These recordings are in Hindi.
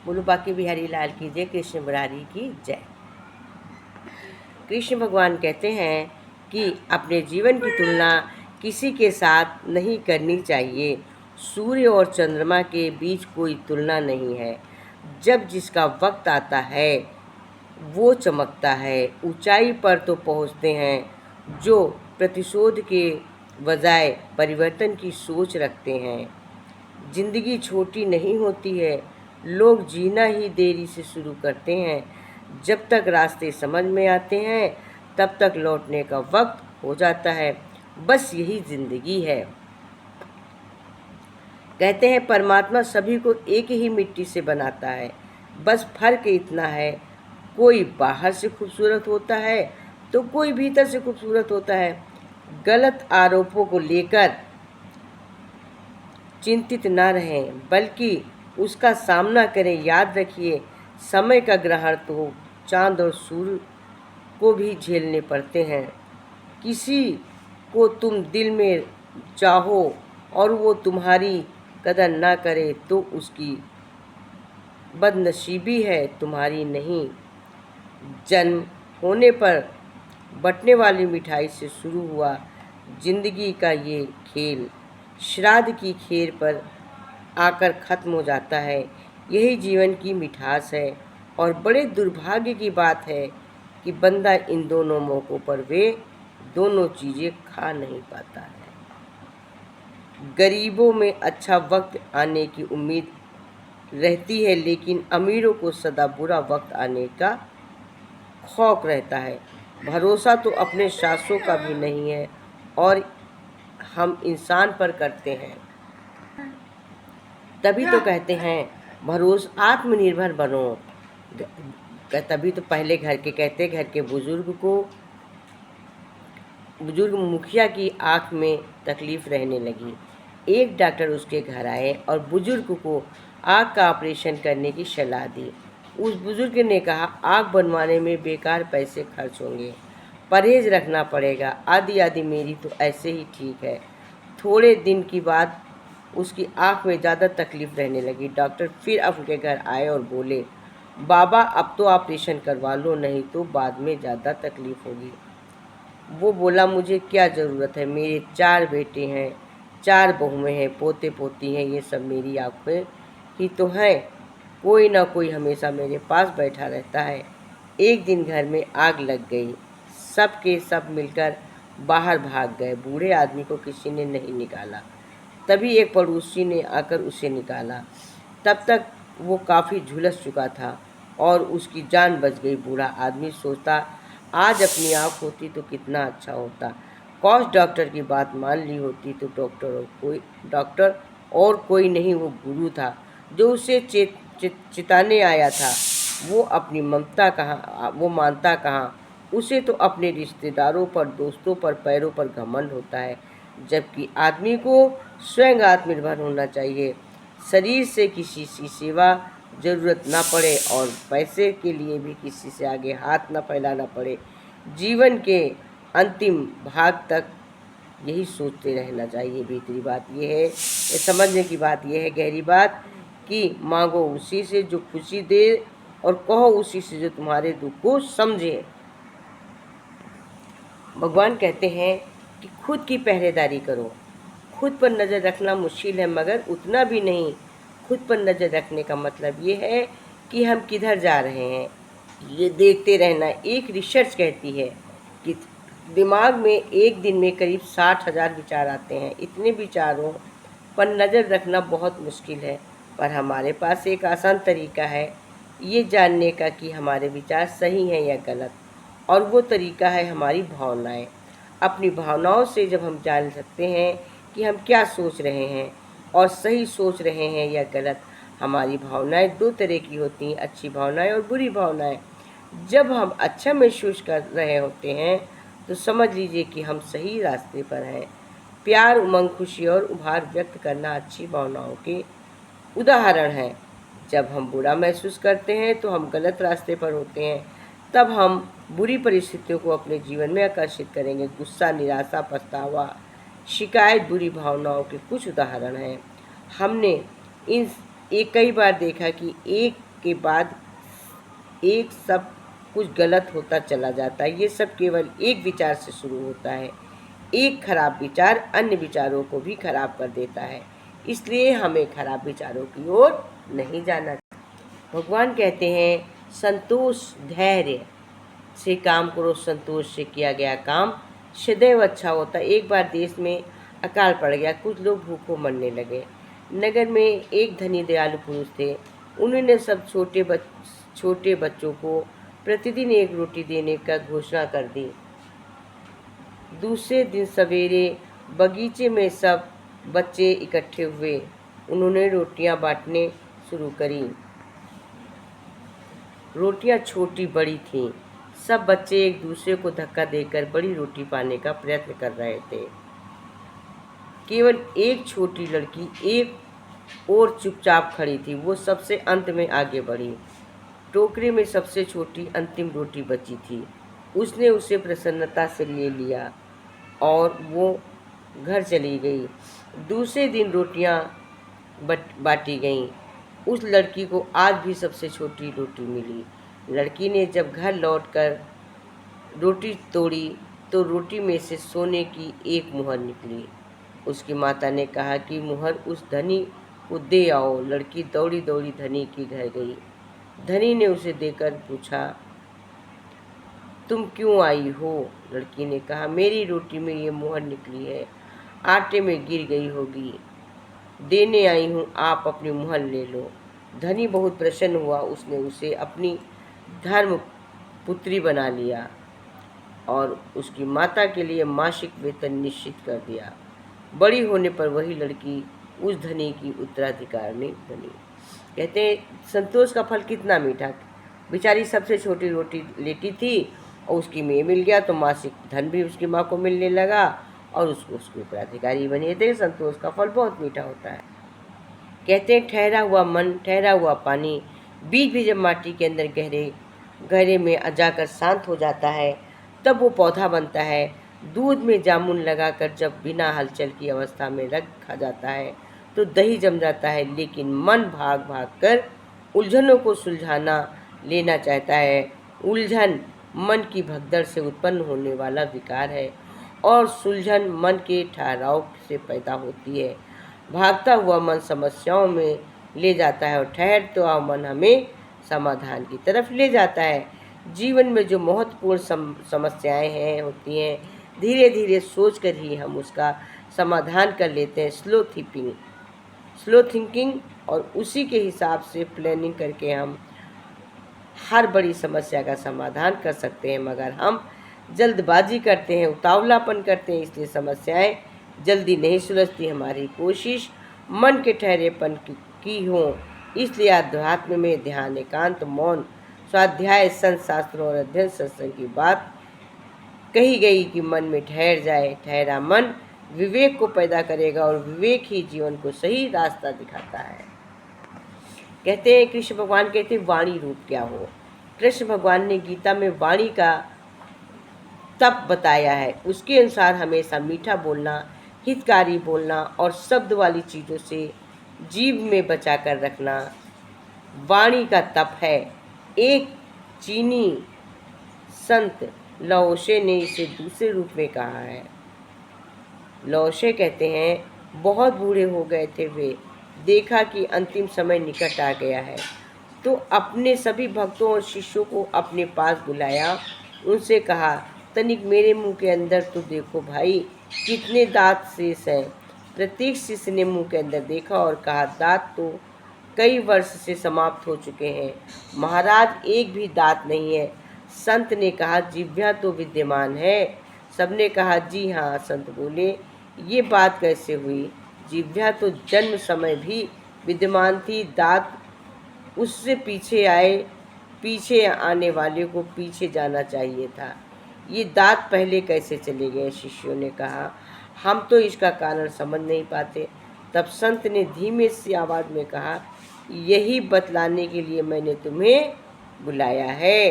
बोलो बाकी बिहारी लाल की जय, कृष्ण मुरारी की जय। कृष्ण भगवान कहते हैं कि अपने जीवन की तुलना किसी के साथ नहीं करनी चाहिए। सूर्य और चंद्रमा के बीच कोई तुलना नहीं है। जब जिसका वक्त आता है वो चमकता है। ऊंचाई पर तो पहुंचते हैं जो प्रतिशोध के बजाय परिवर्तन की सोच रखते हैं। जिंदगी छोटी नहीं होती है, लोग जीना ही देरी से शुरू करते हैं। जब तक रास्ते समझ में आते हैं तब तक लौटने का वक्त हो जाता है। बस यही जिंदगी है। कहते हैं परमात्मा सभी को एक ही मिट्टी से बनाता है, बस फर्क इतना है कोई बाहर से खूबसूरत होता है तो कोई भीतर से खूबसूरत होता है। गलत आरोपों को लेकर चिंतित न रहें बल्कि उसका सामना करें। याद रखिए समय का ग्रहण तो चांद और सूर्य को भी झेलने पड़ते हैं। किसी को तुम दिल में चाहो और वो तुम्हारी कदर ना करे तो उसकी बदनसीबी है, तुम्हारी नहीं। जन्म होने पर बंटने वाली मिठाई से शुरू हुआ जिंदगी का ये खेल श्राद्ध की खीर पर आकर ख़त्म हो जाता है। यही जीवन की मिठास है और बड़े दुर्भाग्य की बात है कि बंदा इन दोनों मौक़ों पर वे दोनों चीज़ें खा नहीं पाता है। गरीबों में अच्छा वक्त आने की उम्मीद रहती है, लेकिन अमीरों को सदा बुरा वक्त आने का खौफ रहता है। भरोसा तो अपने सासों का भी नहीं है और हम इंसान पर करते हैं। तभी तो कहते हैं भरोसा आत्मनिर्भर बनो। तभी तो पहले घर के कहते घर के बुजुर्ग मुखिया की आँख में तकलीफ़ रहने लगी। एक डॉक्टर उसके घर आए और बुजुर्ग को आँख का ऑपरेशन करने की सलाह दी। उस बुजुर्ग ने कहा आँख बनवाने में बेकार पैसे खर्च होंगे, परहेज़ रखना पड़ेगा। आधी आधी मेरी तो ऐसे ही ठीक है। थोड़े दिन की बाद उसकी आँख में ज़्यादा तकलीफ़ रहने लगी। डॉक्टर फिर उनके घर आए और बोले बाबा अब तो ऑपरेशन करवा लो, नहीं तो बाद में ज़्यादा तकलीफ़ होगी। वो बोला मुझे क्या ज़रूरत है, मेरे 4 बेटे हैं, 4 बहुएँ हैं, पोते पोती हैं, ये सब मेरी आँखें ही तो हैं। कोई ना कोई हमेशा मेरे पास बैठा रहता है। एक दिन घर में आग लग गई, सब के सब मिलकर बाहर भाग गए। बूढ़े आदमी को किसी ने नहीं निकाला। तभी एक पड़ोसी ने आकर उसे निकाला। तब तक वो काफ़ी झुलस चुका था और उसकी जान बच गई। बूढ़ा आदमी सोचता आज अपनी आँख होती तो कितना अच्छा होता। काश डॉक्टर की बात मान ली होती तो डॉक्टर और कोई नहीं, वो गुरु था जो उसे चिताने आया था। वो अपनी ममता कहाँ, वो मानता कहाँ। उसे तो अपने रिश्तेदारों पर, दोस्तों पर, पैरों पर घमंड होता है, जबकि आदमी को स्वयं आत्मनिर्भर होना चाहिए। शरीर से किसी की सेवा ज़रूरत ना पड़े और पैसे के लिए भी किसी से आगे हाथ ना फैलाना पड़े। जीवन के अंतिम भाग तक यही सोचते रहना चाहिए। भीतरी बात यह है, ये समझने की बात यह है, गहरी बात, कि मांगो उसी से जो खुशी दे और कहो उसी से जो तुम्हारे दुख को समझे। भगवान कहते हैं कि खुद की पहरेदारी करो। खुद पर नज़र रखना मुश्किल है, मगर उतना भी नहीं। खुद पर नज़र रखने का मतलब ये है कि हम किधर जा रहे हैं ये देखते रहना। एक रिसर्च कहती है कि दिमाग में एक दिन में करीब 60,000 विचार आते हैं। इतने विचारों पर नज़र रखना बहुत मुश्किल है, पर हमारे पास एक आसान तरीका है ये जानने का कि हमारे विचार सही हैं या गलत, और वो तरीका है हमारी भावनाएं। अपनी भावनाओं से जब हम जान सकते हैं कि हम क्या सोच रहे हैं और सही सोच रहे हैं या गलत। हमारी भावनाएं 2 तरह की होती हैं, अच्छी भावनाएं और बुरी भावनाएं। जब हम अच्छा महसूस कर रहे होते हैं तो समझ लीजिए कि हम सही रास्ते पर हैं। प्यार, उमंग, खुशी और उभार व्यक्त करना अच्छी भावनाओं के उदाहरण हैं। जब हम बुरा महसूस करते हैं तो हम गलत रास्ते पर होते हैं। तब हम बुरी परिस्थितियों को अपने जीवन में आकर्षित करेंगे। गुस्सा, निराशा, पछतावा, शिकायत बुरी भावनाओं के कुछ उदाहरण हैं। हमने इन एक कई बार देखा कि एक के बाद एक सब कुछ गलत होता चला जाता है। ये सब केवल एक विचार से शुरू होता है। एक खराब विचार अन्य विचारों को भी खराब कर देता है, इसलिए हमें खराब विचारों की ओर नहीं जाना चाहिए। भगवान कहते हैं संतोष धैर्य से काम करो, संतोष से किया गया काम सदैव अच्छा होता। एक बार देश में अकाल पड़ गया, कुछ लोग भूखों मरने लगे। नगर में एक धनी दयालु पुरुष थे। उन्होंने सब छोटे बच्चों को प्रतिदिन एक रोटी देने का घोषणा कर दी। दूसरे दिन सवेरे बगीचे में सब बच्चे इकट्ठे हुए। उन्होंने रोटियां बांटने शुरू करी। रोटियां छोटी बड़ी थीं। सब बच्चे एक दूसरे को धक्का देकर बड़ी रोटी पाने का प्रयत्न कर रहे थे। केवल एक छोटी लड़की एक और चुपचाप खड़ी थी। वो सबसे अंत में आगे बढ़ी। टोकरी में सबसे छोटी अंतिम रोटी बची थी। उसने उसे प्रसन्नता से ले लिया और वो घर चली गई। दूसरे दिन रोटियां बांटी गईं। उस लड़की को आज भी सबसे छोटी रोटी मिली। लड़की ने जब घर लौटकर रोटी तोड़ी तो रोटी में से सोने की एक मुहर निकली। उसकी माता ने कहा कि मुहर उस धनी को दे आओ। लड़की दौड़ी दौड़ी धनी के घर गई। धनी ने उसे देकर पूछा, तुम क्यों आई हो? लड़की ने कहा, मेरी रोटी में ये मुहर निकली है, आटे में गिर गई होगी, देने आई हूँ, आप अपनी मुहर ले लो। धनी बहुत प्रसन्न हुआ। उसने उसे अपनी धर्म पुत्री बना लिया और उसकी माता के लिए मासिक वेतन निश्चित कर दिया। बड़ी होने पर वही लड़की उस धनी की उत्तराधिकारिणी बनी। कहते हैं संतोष का फल कितना मीठा। बेचारी सबसे छोटी रोटी लेटी थी और उसकी में मिल गया तो मासिक धन भी उसकी माँ को मिलने लगा और उसको उसके उत्तराधिकारी बने थे। संतोष का फल बहुत मीठा होता है। कहते हैं ठहरा हुआ मन, ठहरा हुआ पानी, बीज भी जब माटी के अंदर गहरे में जाकर शांत हो जाता है तब वो पौधा बनता है। दूध में जामुन लगाकर जब बिना हलचल की अवस्था में रखा जाता है तो दही जम जाता है। लेकिन मन भाग भाग कर उलझनों को सुलझाना लेना चाहता है। उलझन मन की भगदड़ से उत्पन्न होने वाला विकार है और सुलझन मन के ठहराव से पैदा होती है। भागता हुआ मन समस्याओं में ले जाता है और ठहरता हुआ मन हमें समाधान की तरफ ले जाता है। जीवन में जो महत्वपूर्ण समस्याएं होती हैं, धीरे धीरे सोच कर ही हम उसका समाधान कर लेते हैं। स्लो थिंकिंग और उसी के हिसाब से प्लानिंग करके हम हर बड़ी समस्या का समाधान कर सकते हैं। मगर हम जल्दबाजी करते हैं, उतावलापन करते हैं, इसलिए समस्याएं जल्दी नहीं सुलझती। हमारी कोशिश मन के ठहरेपन की हो। इसलिए अध्यात्म में ध्यान, एकांत, मौन, स्वाध्याय, संत शास्त्रों और अध्ययन सत्संग की बात कही गई कि मन में ठहर जाए। ठहरा मन विवेक को पैदा करेगा और विवेक ही जीवन को सही रास्ता दिखाता है। कहते हैं कृष्ण भगवान कहते हैं वाणी रूप क्या हो। कृष्ण भगवान ने गीता में वाणी का तप बताया है। उसके अनुसार हमेशा मीठा बोलना, हितकारी बोलना और शब्द वाली चीज़ों से जीभ में बचा कर रखना वाणी का तप है। एक चीनी संत लाओशे ने इसे दूसरे रूप में कहा है। लाओशे कहते हैं बहुत बूढ़े हो गए थे वे, देखा कि अंतिम समय निकट आ गया है तो अपने सभी भक्तों और शिष्यों को अपने पास बुलाया। उनसे कहा, तनिक मेरे मुंह के अंदर तो देखो भाई, कितने दांत शेष हैं। प्रत्येक शिष्य ने मुंह के अंदर देखा और कहा, दांत तो कई वर्ष से समाप्त हो चुके हैं महाराज, एक भी दांत नहीं है। संत ने कहा, जिह्वा तो विद्यमान है। सबने कहा, जी हाँ। संत बोले, ये बात कैसे हुई? जिह्वा तो जन्म समय भी विद्यमान थी, दांत उससे पीछे आने वाले को पीछे जाना चाहिए था, ये दांत पहले कैसे चले गए? शिष्यों ने कहा, हम तो इसका कारण समझ नहीं पाते। तब संत ने धीमे सी आवाज़ में कहा, यही बतलाने के लिए मैंने तुम्हें बुलाया है।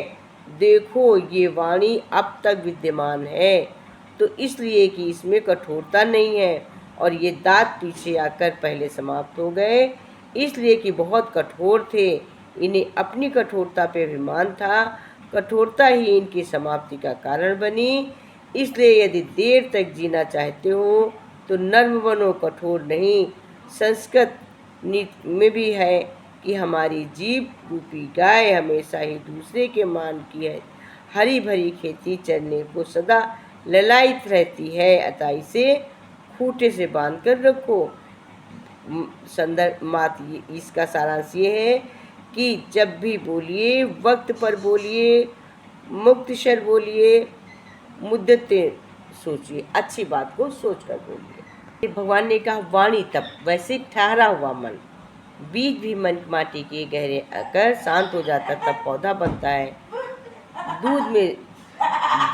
देखो ये वाणी अब तक विद्यमान है तो इसलिए कि इसमें कठोरता नहीं है, और ये दांत पीछे आकर पहले समाप्त हो गए इसलिए कि बहुत कठोर थे। इन्हें अपनी कठोरता पे अभिमान था। कठोरता ही इनकी समाप्ति का कारण बनी। इसलिए यदि देर तक जीना चाहते हो तो नर्म बनो, कठोर नहीं। संस्कृत में भी है कि हमारी जीभ रूपी गाय हमेशा ही दूसरे के मान की है हरी भरी खेती चरने को सदा ललायित रहती है, अतः इसे खूंटे से बांध कर रखो। संदर्भ इसका सारांश ये है कि जब भी बोलिए वक्त पर बोलिए, मुक्तसर बोलिए, मुद्दते सोचिए, अच्छी बात को सोच कर बोलिए। भगवान ने कहा वाणी तप, वैसे ठहरा हुआ मन, बीज भी मन माटी के गहरे आकर शांत हो जाता तब पौधा बनता है। दूध में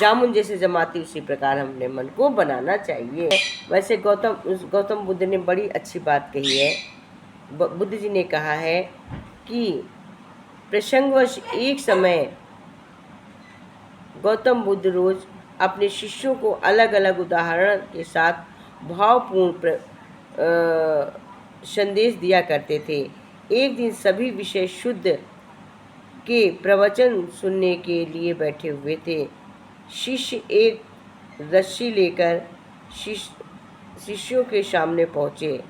जामुन जैसे जमाती उसी प्रकार हमने मन को बनाना चाहिए। वैसे गौतम बुद्ध ने बड़ी अच्छी बात कही है। बुद्ध जी ने कहा है कि प्रसंगवश एक समय गौतम बुद्ध रोज अपने शिष्यों को अलग अलग उदाहरण के साथ भावपूर्ण संदेश दिया करते थे। एक दिन सभी विषय शुद्ध के प्रवचन सुनने के लिए बैठे हुए थे। शिष्य एक रस्सी लेकर शिष्यों के सामने पहुंचे।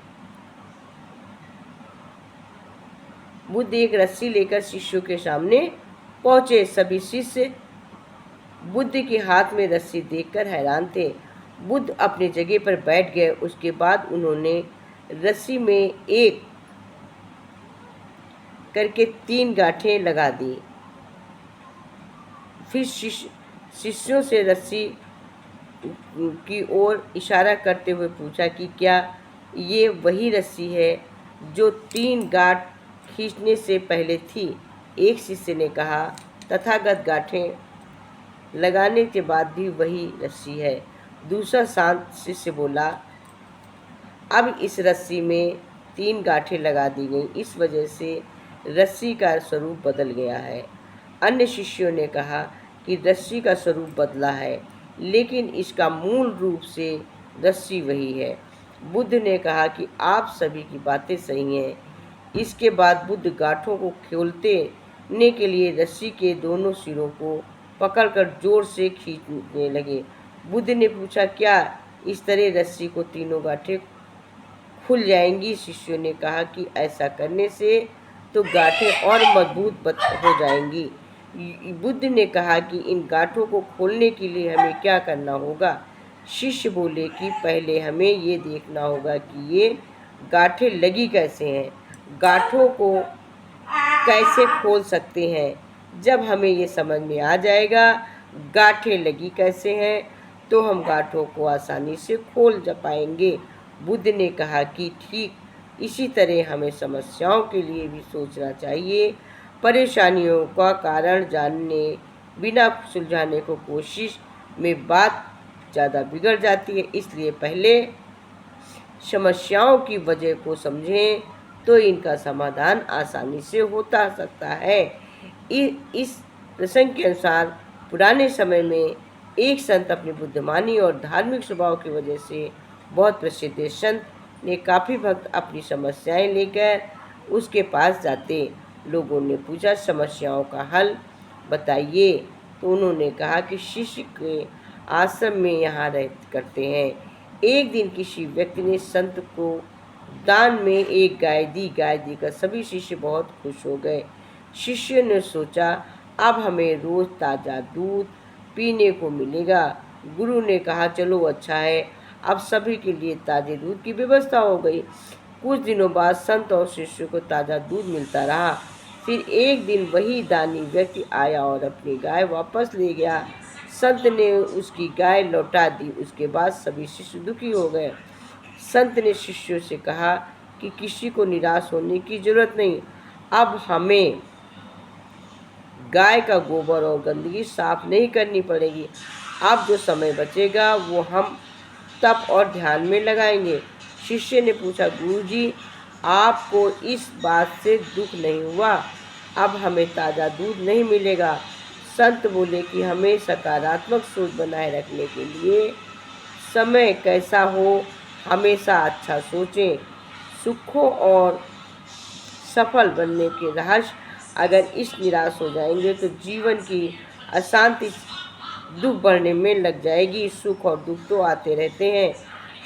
बुद्ध एक रस्सी लेकर शिष्यों के सामने पहुंचे। सभी शिष्य बुद्ध के हाथ में रस्सी देखकर हैरान थे। बुद्ध अपनी जगह पर बैठ गए। उसके बाद उन्होंने रस्सी में एक करके 3 गांठें लगा दी। फिर शिष्यों से रस्सी की ओर इशारा करते हुए पूछा कि क्या ये वही रस्सी है जो 3 गांठ खींचने से पहले थी? एक शिष्य ने कहा, तथागत गांठें लगाने के बाद भी वही रस्सी है। दूसरा शांत शिष्य बोला, अब इस रस्सी में 3 गांठें लगा दी गई, इस वजह से रस्सी का स्वरूप बदल गया है। अन्य शिष्यों ने कहा कि रस्सी का स्वरूप बदला है, लेकिन इसका मूल रूप से रस्सी वही है। बुद्ध ने कहा कि आप सभी की बातें सही हैं। इसके बाद बुद्ध गांठों को खोलने के लिए रस्सी के दोनों सिरों को पकड़कर जोर से खींचने लगे। बुद्ध ने पूछा, क्या इस तरह रस्सी को तीनों गांठें खुल जाएंगी? शिष्यों ने कहा कि ऐसा करने से तो गांठें और मजबूत हो जाएंगी। बुद्ध ने कहा कि इन गांठों को खोलने के लिए हमें क्या करना होगा? शिष्य बोले कि पहले हमें ये देखना होगा कि ये गांठें लगी कैसे हैं, गांठों को कैसे खोल सकते हैं। जब हमें ये समझ में आ जाएगा गांठें लगी कैसे हैं, तो हम गांठों को आसानी से खोल पाएंगे। बुद्ध ने कहा कि ठीक इसी तरह हमें समस्याओं के लिए भी सोचना चाहिए। परेशानियों का कारण जानने बिना सुलझाने को कोशिश में बात ज़्यादा बिगड़ जाती है। इसलिए पहले समस्याओं की वजह को समझें तो इनका समाधान आसानी से होता सकता है। इस प्रसंग के अनुसार पुराने समय में एक संत अपनी बुद्धिमानी और धार्मिक स्वभाव की वजह से बहुत प्रसिद्ध संत ने काफ़ी भक्त अपनी समस्याएं लेकर उसके पास जाते। लोगों ने पूछा, समस्याओं का हल बताइए। तो उन्होंने कहा कि शिष्य के आश्रम में यहाँ रह करते हैं। एक दिन किसी व्यक्ति ने संत को दान में एक गाय दी। गाय देकर सभी शिष्य बहुत खुश हो गए। शिष्य ने सोचा, अब हमें रोज ताज़ा दूध पीने को मिलेगा। गुरु ने कहा, चलो अच्छा है, अब सभी के लिए ताज़े दूध की व्यवस्था हो गई। कुछ दिनों बाद संत और शिष्य को ताज़ा दूध मिलता रहा। फिर एक दिन वही दानी व्यक्ति आया और अपनी गाय वापस ले गया। संत ने उसकी गाय लौटा दी। उसके बाद सभी शिष्य दुखी हो गए। संत ने शिष्यों से कहा कि किसी को निराश होने की जरूरत नहीं। अब हमें गाय का गोबर और गंदगी साफ नहीं करनी पड़ेगी। अब जो समय बचेगा वो हम तप और ध्यान में लगाएंगे। शिष्य ने पूछा, गुरुजी, आपको इस बात से दुख नहीं हुआ? अब हमें ताज़ा दूध नहीं मिलेगा। संत बोले कि हमें सकारात्मक सोच बनाए रखने के लिए समय कैसा हो हमेशा अच्छा सोचें। सुखों और सफल बनने के रहस्य अगर इस निराश हो जाएंगे तो जीवन की अशांति दुख बढ़ने में लग जाएगी। सुख और दुख तो आते रहते हैं,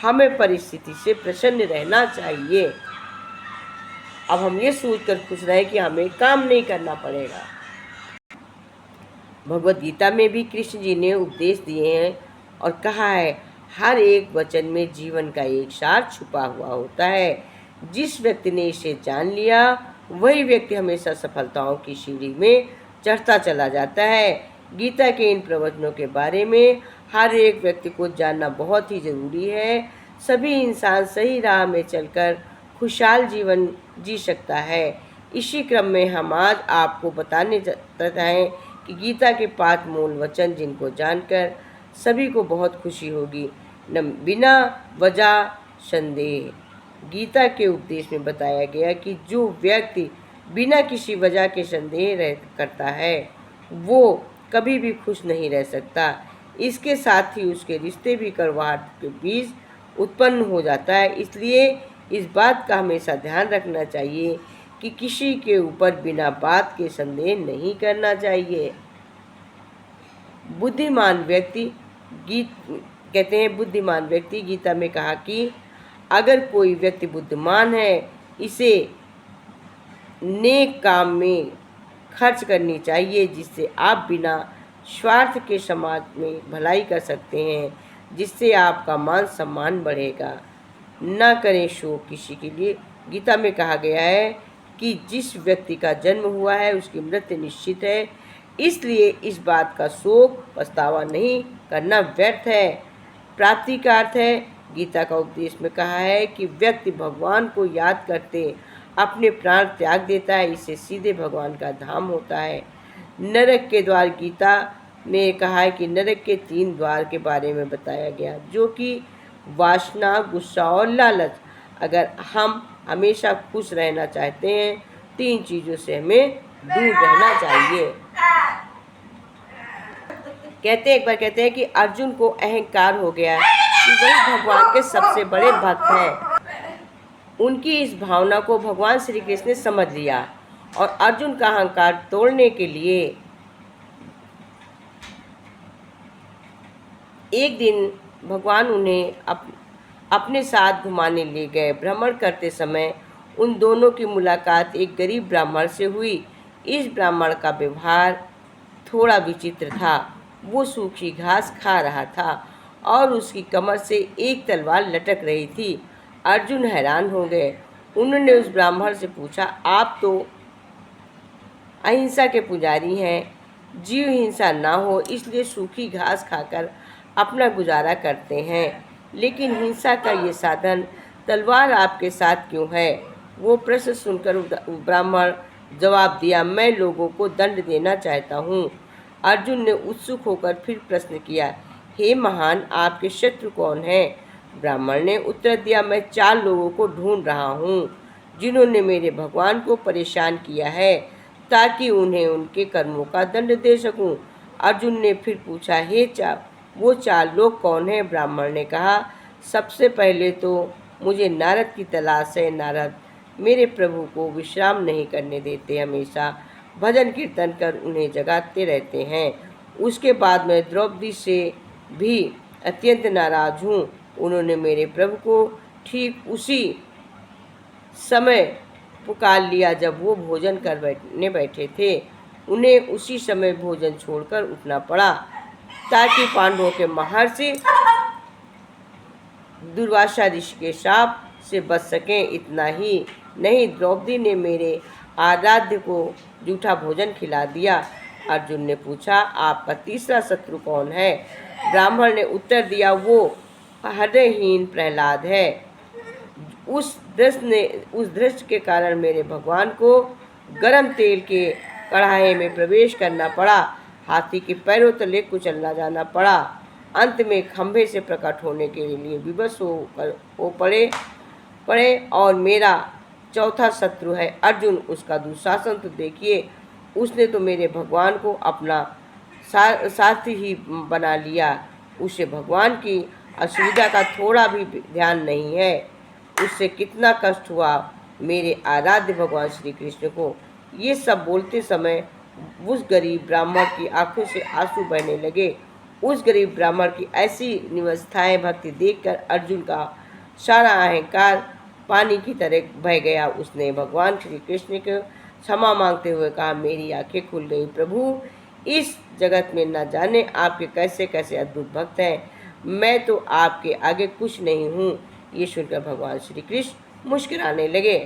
हमें परिस्थिति से प्रसन्न रहना चाहिए। अब हम ये सोचकर खुश रहे कि हमें काम नहीं करना पड़ेगा। भगवत गीता में भी कृष्ण जी ने उपदेश दिए हैं और कहा है, हर एक वचन में जीवन का एक सार छुपा हुआ होता है। जिस व्यक्ति ने इसे जान लिया वही व्यक्ति हमेशा सफलताओं की सीढ़ी में चढ़ता चला जाता है। गीता के इन प्रवचनों के बारे में हर एक व्यक्ति को जानना बहुत ही ज़रूरी है। सभी इंसान सही राह में चलकर खुशहाल जीवन जी सकता है। इसी क्रम में हम आज आपको बताने चाहते हैं कि गीता के 5 मूल वचन जिनको जानकर सभी को बहुत खुशी होगी। बिना वजह संदेह। गीता के उपदेश में बताया गया कि जो व्यक्ति बिना किसी वजह के संदेह करता है वो कभी भी खुश नहीं रह सकता। इसके साथ ही उसके रिश्ते भी कड़वाहट के बीज उत्पन्न हो जाता है। इसलिए इस बात का हमेशा ध्यान रखना चाहिए कि किसी के ऊपर बिना बात के संदेह नहीं करना चाहिए। बुद्धिमान व्यक्ति बुद्धिमान व्यक्ति गीता में कहा कि अगर कोई व्यक्ति बुद्धिमान है इसे नेक काम में खर्च करनी चाहिए, जिससे आप बिना स्वार्थ के समाज में भलाई कर सकते हैं, जिससे आपका मान सम्मान बढ़ेगा। न करें शोक किसी के लिए। गीता में कहा गया है कि जिस व्यक्ति का जन्म हुआ है उसकी मृत्यु निश्चित है, इसलिए इस बात का शोक पछतावा नहीं करना व्यर्थ है। प्राप्ति का अर्थ है, गीता का उपदेश में कहा है कि व्यक्ति भगवान को याद करते अपने प्राण त्याग देता है, इससे सीधे भगवान का धाम होता है। नरक के द्वार गीता में कहा है कि नरक के 3 द्वार के बारे में बताया गया, जो कि वासना, गुस्सा और लालच। अगर हम हमेशा खुश रहना चाहते हैं 3 चीज़ों से हमें दूर रहना चाहिए। कहते हैं कि अर्जुन को अहंकार हो गया कि वही भगवान के सबसे बड़े भक्त हैं। उनकी इस भावना को भगवान श्री कृष्ण ने समझ लिया और अर्जुन का अहंकार तोड़ने के लिए एक दिन भगवान उन्हें अपने साथ घुमाने ले गए। भ्रमण करते समय उन दोनों की मुलाकात एक गरीब ब्राह्मण से हुई। इस ब्राह्मण का व्यवहार थोड़ा विचित्र था। वो सूखी घास खा रहा था और उसकी कमर से एक तलवार लटक रही थी। अर्जुन हैरान हो गए। उन्होंने उस ब्राह्मण से पूछा, आप तो अहिंसा के पुजारी हैं, जीव हिंसा ना हो इसलिए सूखी घास खाकर अपना गुजारा करते हैं, लेकिन हिंसा का ये साधन तलवार आपके साथ क्यों है? वो प्रश्न सुनकर ब्राह्मण जवाब दिया, मैं लोगों को दंड देना चाहता हूँ। अर्जुन ने उत्सुक होकर फिर प्रश्न किया, हे महान, आपके शत्रु कौन हैं? ब्राह्मण ने उत्तर दिया, मैं 4 लोगों को ढूंढ रहा हूँ जिन्होंने मेरे भगवान को परेशान किया है, ताकि उन्हें उनके कर्मों का दंड दे सकूं। अर्जुन ने फिर पूछा, वो 4 लोग कौन हैं? ब्राह्मण ने कहा, सबसे पहले तो मुझे नारद की तलाश है। नारद मेरे प्रभु को विश्राम नहीं करने देते, हमेशा भजन कीर्तन कर उन्हें जगाते रहते हैं। उसके बाद मैं द्रौपदी से भी अत्यंत नाराज हूँ। उन्होंने मेरे प्रभु को ठीक उसी समय पुकार लिया जब वो भोजन कर बैठे थे। उन्हें उसी समय भोजन छोड़कर उठना पड़ा ताकि पांडवों के महर्षि दुर्वासा ऋषि के शाप से बच सकें। इतना ही नहीं, द्रौपदी ने मेरे आराध्य को जूठा भोजन खिला दिया। अर्जुन ने पूछा, आपका तीसरा शत्रु कौन है? ब्राह्मण ने उत्तर दिया, वो हृदयहीन प्रहलाद है। उस दृष्ट के कारण मेरे भगवान को गरम तेल के कढ़ाई में प्रवेश करना पड़ा, हाथी के पैरों तले कुचलना जाना पड़ा, अंत में खंभे से प्रकट होने के लिए विवश हो पड़े। और मेरा चौथा शत्रु है अर्जुन, उसका दुशासन तो देखिए, उसने तो मेरे भगवान को अपना साथी ही बना लिया। उसे भगवान की असुविधा का थोड़ा भी ध्यान नहीं है। उससे कितना कष्ट हुआ मेरे आराध्य भगवान श्री कृष्ण को। ये सब बोलते समय उस गरीब ब्राह्मण की आंखों से आंसू बहने लगे। उस गरीब ब्राह्मण की ऐसी निवस्थाएं भक्ति देखकर अर्जुन का सारा अहंकार पानी की तरह बह गया। उसने भगवान श्री कृष्ण को क्षमा मांगते हुए कहा, मेरी आंखें खुल गई प्रभु, इस जगत में न जाने आपके कैसे कैसे अद्भुत भक्त हैं, मैं तो आपके आगे कुछ नहीं हूँ। ये सुनकर भगवान श्री कृष्ण मुस्कुराने लगे।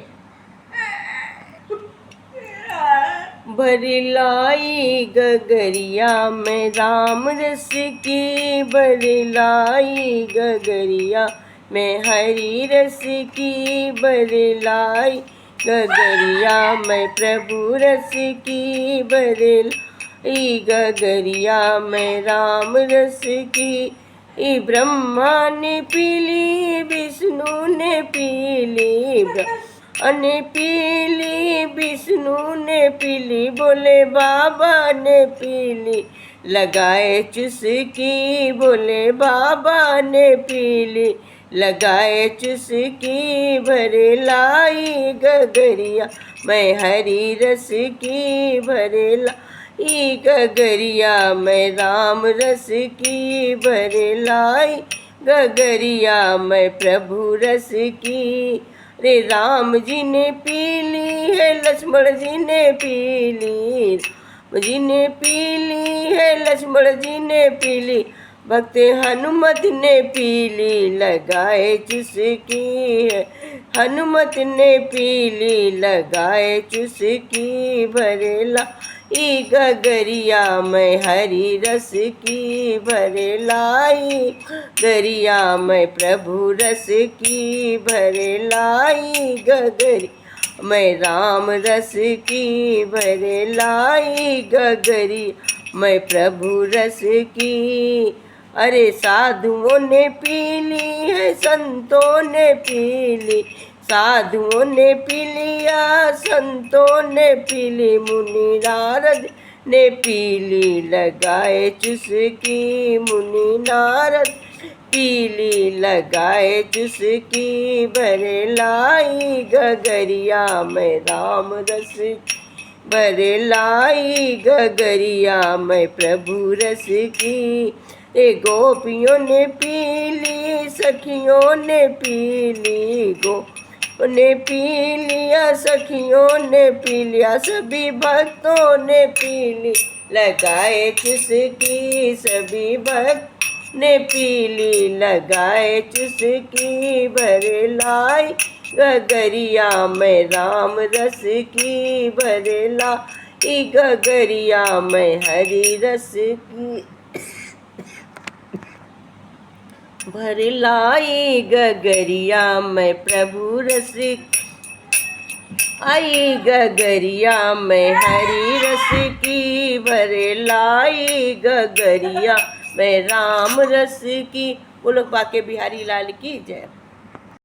बरलाई गगरिया में राम रस की, बरलाई गगरिया में हरि रस की, बरलाई गगरिया में प्रभु रस की, बरलाई गगरिया में राम रस की। ब्रह्मा ने पीली विष्णु ने पीली, ने पीली विष्णु ने पीली, बोले बाबा ने पीली लगाए चुस्की, बोले बाबा ने पीली लगाए चुस्की। भरे लाई गगरिया मैं हरी रस की, भरे लाई गगरिया मैं राम रस की, भरे लाई गगरिया मैं प्रभु रस की। रे राम जी ने पीली है, लक्ष्मण जी ने पीली, जी ने पीली है, लक्ष्मण जी ने पीली, भक्त हनुमत ने पीली लगाए चुस्की, हनुमत ने पीली लगाए चुस्की। भरेला गगरिया मैं हरि रस की, भरे लाई गरिया मैं प्रभु रस की, भरे लाई गगरी मैं राम रस की, भरे लाई गगरी मैं प्रभु रस की। अरे साधुओं ने पीली है, संतों ने पीली, साधुओं ने पी लिया, संतों ने पीली, मुनि नारद ने पीली लगाए चुस्की, मुनि नारद पीली लगाए चुस्की। भरे लाई गगरिया मैं राम रस, भरे लाई गगरिया मैं प्रभु रस की। गोपियों ने पीली, सखियों ने पीली, ने पी लिया, सखियों ने पी लिया, सभी भक्तों ने पीली लगाए चुस्की, सभी भक्त ने पीली लगाए चुस्की। भरे लाई गगरिया मैं राम रस की, भरे लाई गगरिया मैं हरि रस की। भर लाई गगरिया मैं प्रभु रस, आई गगरिया मैं हरि रस की, भर लाई गगरिया मैं राम रस की। बोलो बाके बिहारी लाल की जय।